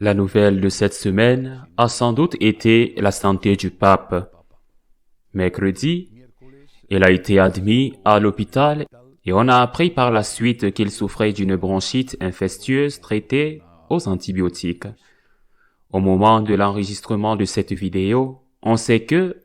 La nouvelle de cette semaine a sans doute été la santé du pape. Mercredi, il a été admis à l'hôpital et on a appris par la suite qu'il souffrait d'une bronchite infectieuse traitée aux antibiotiques. Au moment de l'enregistrement de cette vidéo, on sait que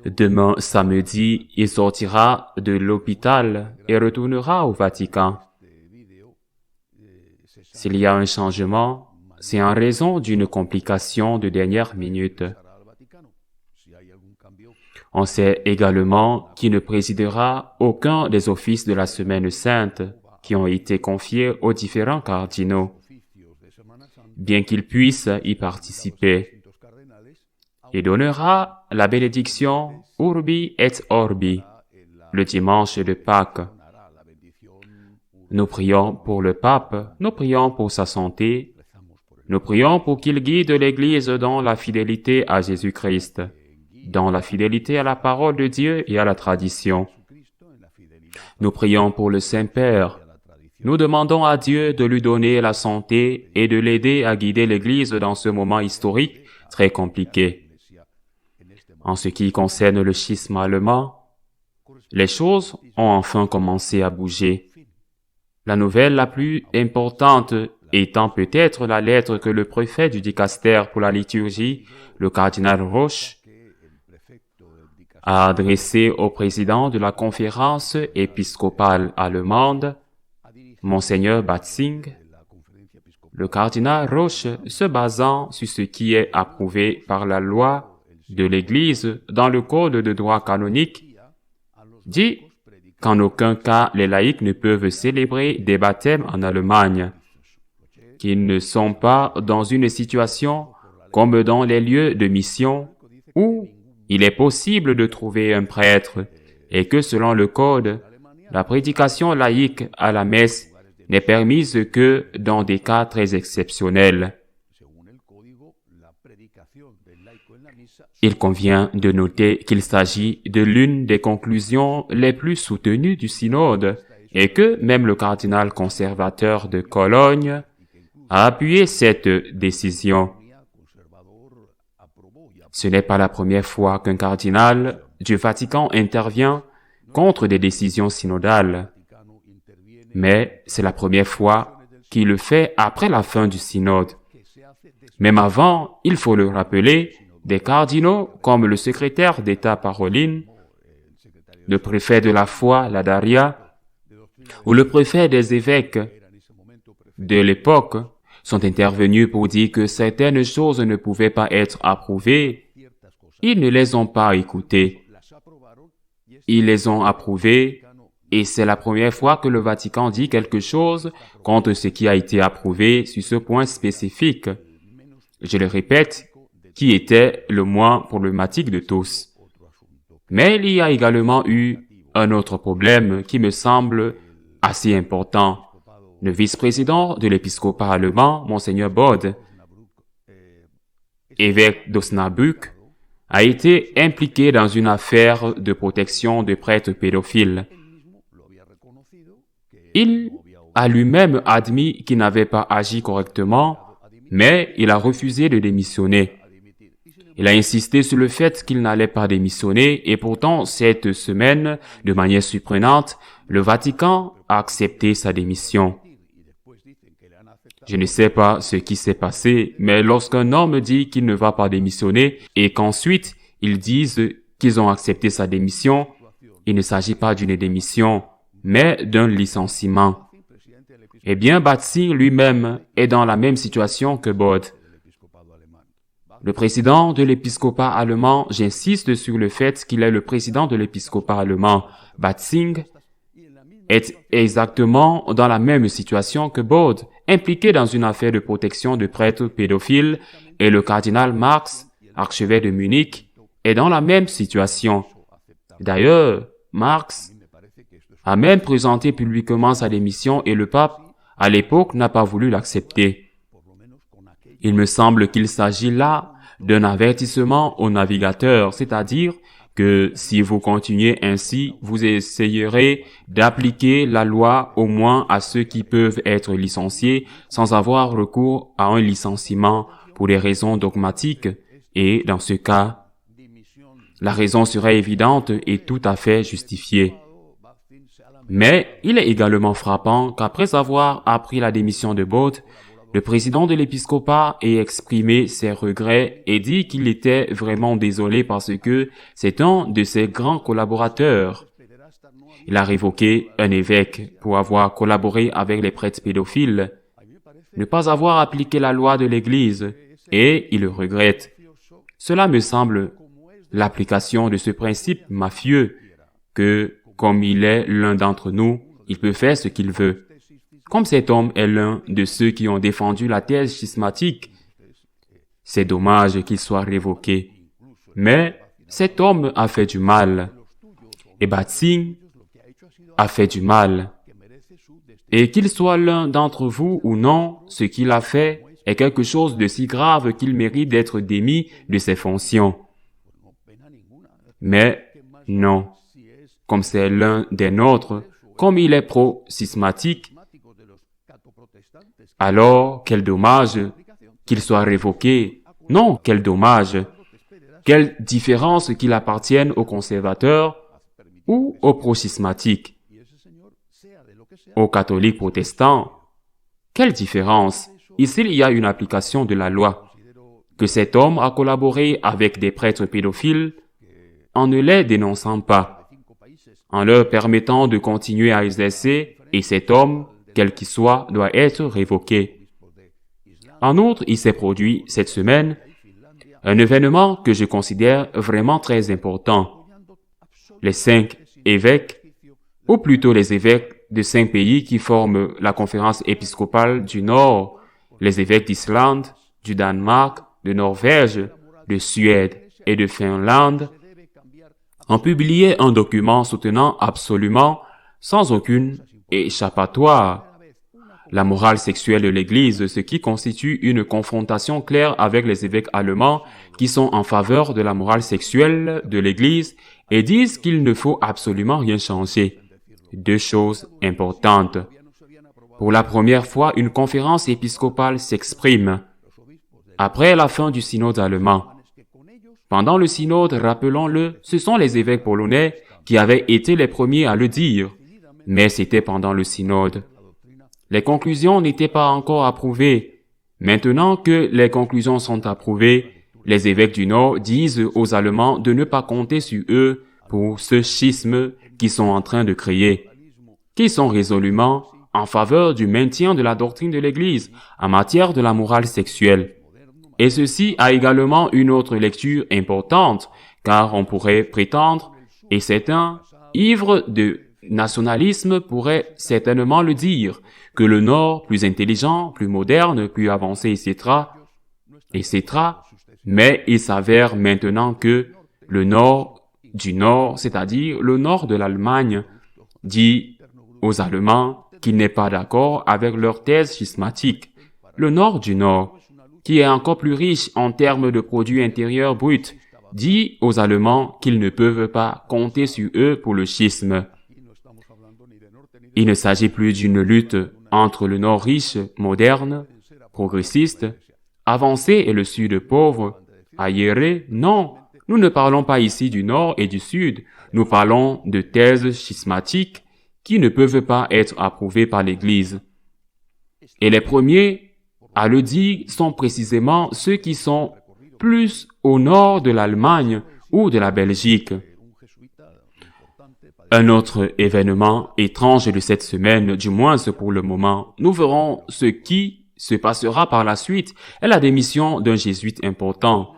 demain samedi, il sortira de l'hôpital et retournera au Vatican. S'il y a un changement, c'est en raison d'une complication de dernière minute. On sait également qu'il ne présidera aucun des offices de la Semaine Sainte qui ont été confiés aux différents cardinaux, bien qu'il puisse y participer. Il donnera la bénédiction Urbi et Orbi, le dimanche de Pâques. Nous prions pour le pape, nous prions pour sa santé, nous prions pour qu'il guide l'Église dans la fidélité à Jésus-Christ, dans la fidélité à la parole de Dieu et à la tradition. Nous prions pour le Saint-Père. Nous demandons à Dieu de lui donner la santé et de l'aider à guider l'Église dans ce moment historique très compliqué. En ce qui concerne le schisme allemand, les choses ont enfin commencé à bouger. La nouvelle la plus importante étant peut-être la lettre que le préfet du dicaster pour la liturgie, le cardinal Roche, a adressée au président de la conférence épiscopale allemande, Monseigneur Batzing. Le cardinal Roche, se basant sur ce qui est approuvé par la loi de l'Église dans le code de droit canonique, dit qu'en aucun cas les laïcs ne peuvent célébrer des baptêmes en Allemagne, qu'ils ne sont pas dans une situation comme dans les lieux de mission où il est possible de trouver un prêtre et que selon le code, la prédication laïque à la messe n'est permise que dans des cas très exceptionnels. Il convient de noter qu'il s'agit de l'une des conclusions les plus soutenues du synode et que même le cardinal conservateur de Cologne a appuyé cette décision. Ce n'est pas la première fois qu'un cardinal du Vatican intervient contre des décisions synodales, mais c'est la première fois qu'il le fait après la fin du synode. Même avant, il faut le rappeler, des cardinaux comme le secrétaire d'État Parolin, le préfet de la foi, la Daria, ou le préfet des évêques de l'époque sont intervenus pour dire que certaines choses ne pouvaient pas être approuvées. Ils ne les ont pas écoutées. Ils les ont approuvées et c'est la première fois que le Vatican dit quelque chose contre ce qui a été approuvé sur ce point spécifique. Je le répète, qui était le moins problématique de tous. Mais il y a également eu un autre problème qui me semble assez important. Le vice-président de l'épiscopat allemand, Monseigneur Bode, évêque d'Osnabrück, a été impliqué dans une affaire de protection de prêtres pédophiles. Il a lui-même admis qu'il n'avait pas agi correctement, mais il a refusé de démissionner. Il a insisté sur le fait qu'il n'allait pas démissionner et pourtant, cette semaine, de manière surprenante, le Vatican a accepté sa démission. Je ne sais pas ce qui s'est passé, mais lorsqu'un homme dit qu'il ne va pas démissionner et qu'ensuite ils disent qu'ils ont accepté sa démission, il ne s'agit pas d'une démission, mais d'un licenciement. Eh bien, Batzing lui-même est dans la même situation que Bode. Le président de l'épiscopat allemand, j'insiste sur le fait qu'il est le président de l'épiscopat allemand, Batzing, est exactement dans la même situation que Bode, impliqué dans une affaire de protection de prêtres pédophiles, et le cardinal Marx, archevêque de Munich, est dans la même situation. D'ailleurs, Marx a même présenté publiquement sa démission et le pape, à l'époque, n'a pas voulu l'accepter. Il me semble qu'il s'agit là d'un avertissement aux navigateurs, c'est-à-dire que si vous continuez ainsi, vous essayerez d'appliquer la loi au moins à ceux qui peuvent être licenciés sans avoir recours à un licenciement pour des raisons dogmatiques, et dans ce cas, la raison serait évidente et tout à fait justifiée. Mais il est également frappant qu'après avoir appris la démission de Both, le président de l'épiscopat ait exprimé ses regrets et dit qu'il était vraiment désolé parce que c'est un de ses grands collaborateurs. Il a révoqué un évêque pour avoir collaboré avec les prêtres pédophiles, ne pas avoir appliqué la loi de l'Église, et il le regrette. Cela me semble l'application de ce principe mafieux que, comme il est l'un d'entre nous, il peut faire ce qu'il veut. Comme cet homme est l'un de ceux qui ont défendu la thèse schismatique, c'est dommage qu'il soit révoqué. Mais cet homme a fait du mal. Et Batsing a fait du mal. Et qu'il soit l'un d'entre vous ou non, ce qu'il a fait est quelque chose de si grave qu'il mérite d'être démis de ses fonctions. Mais non, comme c'est l'un des nôtres, comme il est pro-schismatique, alors quel dommage qu'il soit révoqué. Non, quel dommage. Quelle différence qu'il appartienne aux conservateurs ou aux pro-schismatiques, aux catholiques protestants. Quelle différence. Ici, il y a une application de la loi. Que cet homme a collaboré avec des prêtres pédophiles en ne les dénonçant pas, en leur permettant de continuer à exercer, et cet homme, quel qu'il soit, doit être révoqué. En outre, il s'est produit cette semaine un événement que je considère vraiment très important. Les 5 évêques, ou plutôt les évêques de 5 pays qui forment la conférence épiscopale du Nord, les évêques d'Islande, du Danemark, de Norvège, de Suède et de Finlande, ont publié un document soutenant absolument, sans aucune échappatoire, la morale sexuelle de l'Église, ce qui constitue une confrontation claire avec les évêques allemands qui sont en faveur de la morale sexuelle de l'Église et disent qu'il ne faut absolument rien changer. 2 choses importantes. Pour la première fois, une conférence épiscopale s'exprime après la fin du synode allemand. Pendant le synode, rappelons-le, ce sont les évêques polonais qui avaient été les premiers à le dire, mais c'était pendant le synode. Les conclusions n'étaient pas encore approuvées. Maintenant que les conclusions sont approuvées, les évêques du Nord disent aux Allemands de ne pas compter sur eux pour ce schisme qu'ils sont en train de créer, qu'ils sont résolument en faveur du maintien de la doctrine de l'Église en matière de la morale sexuelle. Et ceci a également une autre lecture importante, car on pourrait prétendre, et certains, ivres de nationalisme, pourraient certainement le dire, que le Nord, plus intelligent, plus moderne, plus avancé, etc., mais il s'avère maintenant que le Nord du Nord, c'est-à-dire le Nord de l'Allemagne, dit aux Allemands qu'il n'est pas d'accord avec leur thèse schismatique. Le Nord du Nord, qui est encore plus riche en termes de produits intérieurs bruts, dit aux Allemands qu'ils ne peuvent pas compter sur eux pour le schisme. Il ne s'agit plus d'une lutte entre le Nord riche, moderne, progressiste, avancé et le Sud pauvre, aéré. Non, nous ne parlons pas ici du Nord et du Sud. Nous parlons de thèses schismatiques qui ne peuvent pas être approuvées par l'Église. Et les premiers à le dire sont précisément ceux qui sont plus au nord de l'Allemagne ou de la Belgique. Un autre événement étrange de cette semaine, du moins pour le moment, nous verrons ce qui se passera par la suite, est la démission d'un jésuite important,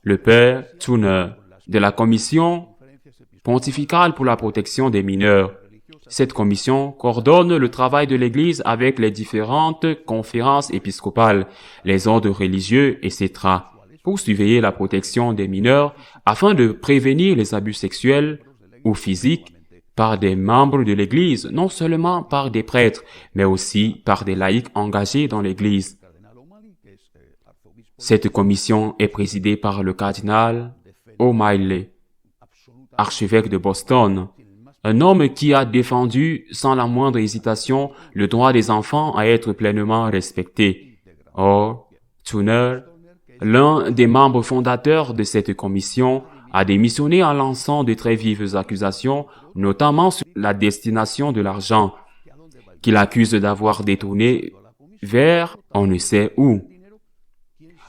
le père Thuner, de la Commission pontificale pour la protection des mineurs. Cette commission coordonne le travail de l'Église avec les différentes conférences épiscopales, les ordres religieux, etc., pour surveiller la protection des mineurs afin de prévenir les abus sexuels ou physiques par des membres de l'Église, non seulement par des prêtres, mais aussi par des laïcs engagés dans l'Église. Cette commission est présidée par le cardinal O'Malley. archevêque de Boston, un homme qui a défendu sans la moindre hésitation le droit des enfants à être pleinement respectés. Or, Tooner, l'un des membres fondateurs de cette commission, a démissionné en lançant de très vives accusations, notamment sur la destination de l'argent, qu'il accuse d'avoir détourné vers on ne sait où.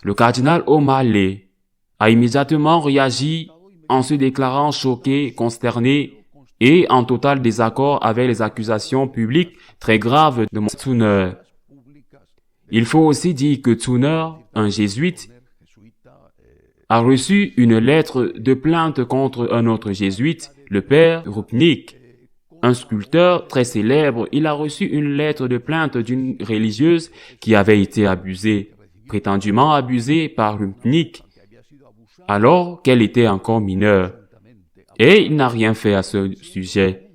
Le cardinal O'Malley a immédiatement réagi en se déclarant choqué, consterné et en total désaccord avec les accusations publiques très graves de Tooner. Il faut aussi dire que Tooner, un jésuite, a reçu une lettre de plainte contre un autre jésuite, le père Rupnik. Un sculpteur très célèbre, il a reçu une lettre de plainte d'une religieuse qui avait été prétendument abusée par Rupnik, alors qu'elle était encore mineure. Et il n'a rien fait à ce sujet.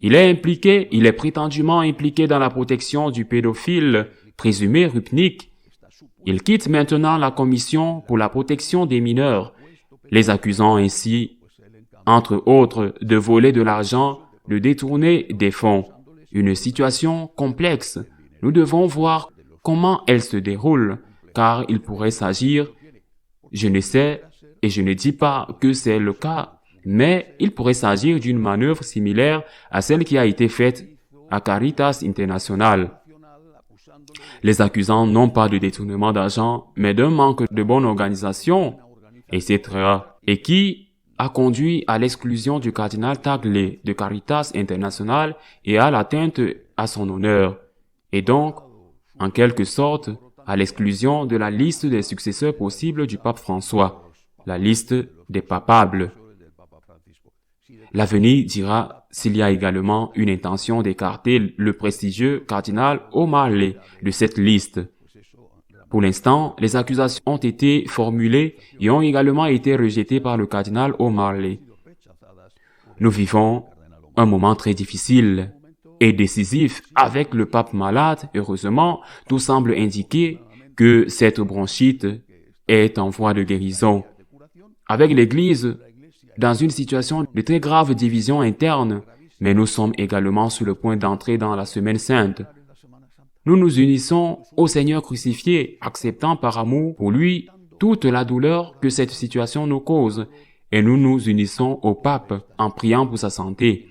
Il est prétendument impliqué dans la protection du pédophile présumé Rupnik. Il quitte maintenant la commission pour la protection des mineurs, les accusant ainsi, entre autres, de voler de l'argent, de détourner des fonds. Une situation complexe. Nous devons voir comment elle se déroule, car il pourrait s'agir, je ne sais et je ne dis pas que c'est le cas, mais il pourrait s'agir d'une manœuvre similaire à celle qui a été faite à Caritas International, les accusant non pas de détournement d'argent, mais d'un manque de bonne organisation, etc., et qui a conduit à l'exclusion du cardinal Tagle de Caritas International et à l'atteinte à son honneur, et donc, en quelque sorte, à l'exclusion de la liste des successeurs possibles du pape François, la liste des papables. L'avenir dira s'il y a également une intention d'écarter le prestigieux cardinal O'Malley de cette liste. Pour l'instant, les accusations ont été formulées et ont également été rejetées par le cardinal O'Malley. Nous vivons un moment très difficile et décisif avec le pape malade. Heureusement, tout semble indiquer que cette bronchite est en voie de guérison. Avec l'Église, dans une situation de très grave division interne, mais nous sommes également sur le point d'entrer dans la Semaine Sainte. Nous nous unissons au Seigneur crucifié, acceptant par amour pour lui toute la douleur que cette situation nous cause, et nous nous unissons au pape en priant pour sa santé.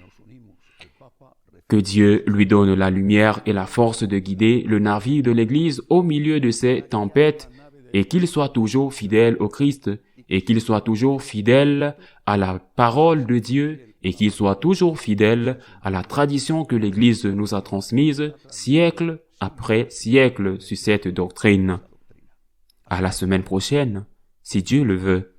Que Dieu lui donne la lumière et la force de guider le navire de l'Église au milieu de ces tempêtes, et qu'il soit toujours fidèle au Christ, et qu'il soit toujours fidèle à la parole de Dieu, et qu'il soit toujours fidèle à la tradition que l'Église nous a transmise siècle après siècle sur cette doctrine. À la semaine prochaine, si Dieu le veut.